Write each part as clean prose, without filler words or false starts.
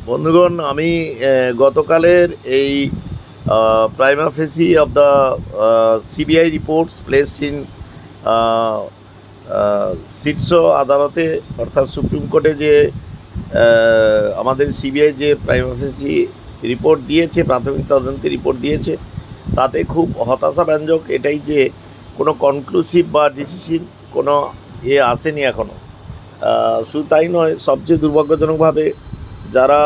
বন্ধুগণ, আমি গতকালের এই prima ফেসি of the CBI reports placed in শীর্ষ আদালতে, অর্থাৎ সুপ্রিম কোর্টে যে আমাদের সিবিআই যে প্রাইমা ফেসি রিপোর্ট দিয়েছে, প্রাথমিক তদন্তের রিপোর্ট দিয়েছে, তাতে খুব হতাশাব্যঞ্জক এটাই যে কোনো কনক্লুসিভ বা ডিসিশন কোনো আসেনি এখনও। শুধু তাই নয়, সবচেয়ে দুর্ভাগ্যজনকভাবে যারা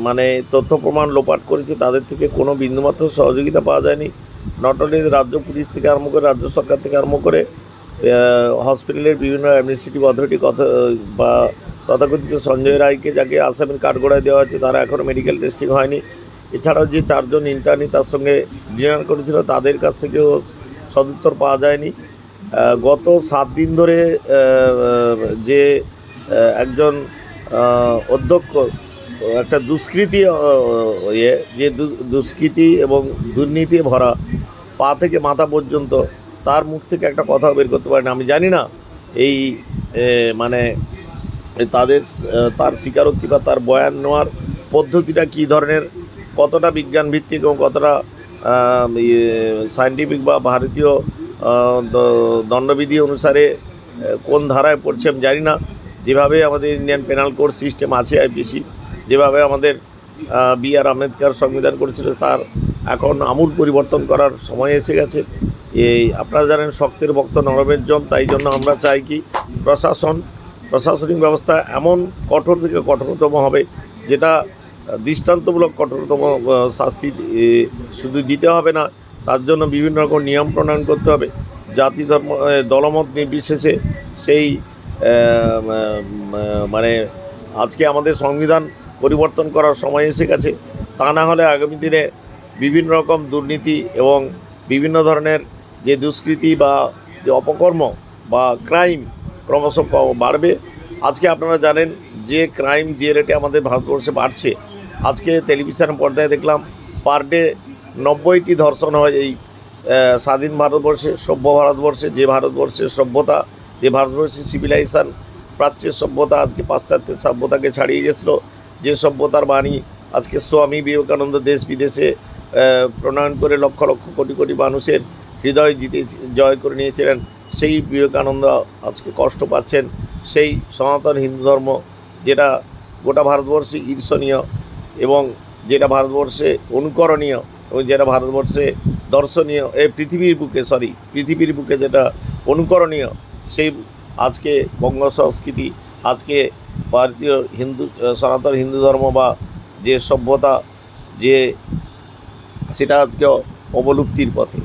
মানে তথ্য প্রমাণ লোপাট করেছে তাদের থেকে কোনো বিন্দুমাত্র সহযোগিতা পাওয়া যায়নি। নট অনলি রাজ্য পুলিশ থেকে আরম্ভ করে, রাজ্য সরকার থেকে আরম্ভ করে, হসপিটালের বিভিন্ন অ্যাডমিনিস্ট্রেটিভ অথরিটি কথা বা তথাকথিত সঞ্জয় রায়কে, যাকে আসামের কাঠগড়ায় দেওয়া হয়েছে, তারা এখনও মেডিকেল টেস্টিং হয়নি। এছাড়াও যে চারজন ইন্টার্নি তার সঙ্গে ডিনার করেছিল, তাদের কাছ থেকেও সদুত্তর পাওয়া যায়নি। গত 7 দিন ধরে যে একজন অধ্যক্ষ একটা দুষ্কৃতি যে দুষ্কৃতি এবং দুর্নীতি ভরা পা থেকে মাথা পর্যন্ত, তার মুখ থেকে একটা কথা বের করতে পারে না। আমি জানি না এই মানে তার স্বীকারোক্তি বা তার বয়ান নেওয়ার পদ্ধতিটা কী ধরনের, কতটা বিজ্ঞান ভিত্তিক এবং কতটা সায়েন্টিফিক বা ভারতীয় দণ্ডবিধি অনুসারে কোন ধারায় পড়ছে আমি জানি না। যেভাবে আমাদের ইন্ডিয়ান পেনাল কোড সিস্টেম আছে, আইপিসি, যেভাবে আমাদের B.R. আম্বেদকর সংবিধান করেছিল, তার এখন আমূল পরিবর্তন করার সময় এসে গেছে। আপনারা জানেন, শক্তের ভক্ত নরমের জম, তাই জন্য আমরা চাই কি প্রশাসনিক ব্যবস্থা এমন কঠোর থেকে কঠোরতম হবে, যেটা দৃষ্টান্তমূলক কঠোরতম শাস্তি শুধু দিতে হবে না, তার জন্য বিভিন্ন রকম নিয়ম প্রণয়ন করতে হবে। জাতি ধর্ম দলমত নির্বিশেষে সেই মানে আজকে আমাদের সংবিধান পরিবর্তন করার সময় এসে গেছে। তা না হলে আগামী দিনে বিভিন্ন রকম দুর্নীতি এবং বিভিন্ন ধরনের যে দুষ্কৃতি বা যে অপকর্ম বা ক্রাইম ক্রমশ বাড়বে। আজকে আপনারা জানেন যে ক্রাইম যে রেটে আমাদের ভারতবর্ষে বাড়ছে, আজকে টেলিভিশন পর্দায় দেখলাম পার ডে 90টি ধর্ষণ হয় এই স্বাধীন ভারতবর্ষে, সভ্য ভারতবর্ষে, যে ভারতবর্ষের সভ্যতা, যে ভারতবর্ষের সিভিলাইজেশন, প্রাচ্যের সভ্যতা আজকে পাশ্চাত্যের সভ্যতাকে ছাড়িয়ে গেছিল, যে সভ্যতার বাণী আজকে স্বামী বিবেকানন্দ দেশ বিদেশে প্রণয়ন করে লক্ষ লক্ষ কোটি কোটি মানুষের হৃদয় জয় করে নিয়েছিলেন, সেই বিবেকানন্দ আজকে কষ্ট পাচ্ছেন। সেই সনাতন হিন্দু ধর্ম, যেটা গোটা ভারতবর্ষে ঈর্ষণীয় এবং যেটা ভারতবর্ষে অনুকরণীয় এবং যেটা ভারতবর্ষে দর্শনীয়, পৃথিবীর বুকে যেটা অনুকরণীয়, সেই আজকে বঙ্গ সংস্কৃতি, আজকে ভারতীয় সনাতন হিন্দু ধর্ম বা যে সভ্যতা, যে সেটা আজকে অবলুপ্তির পথে।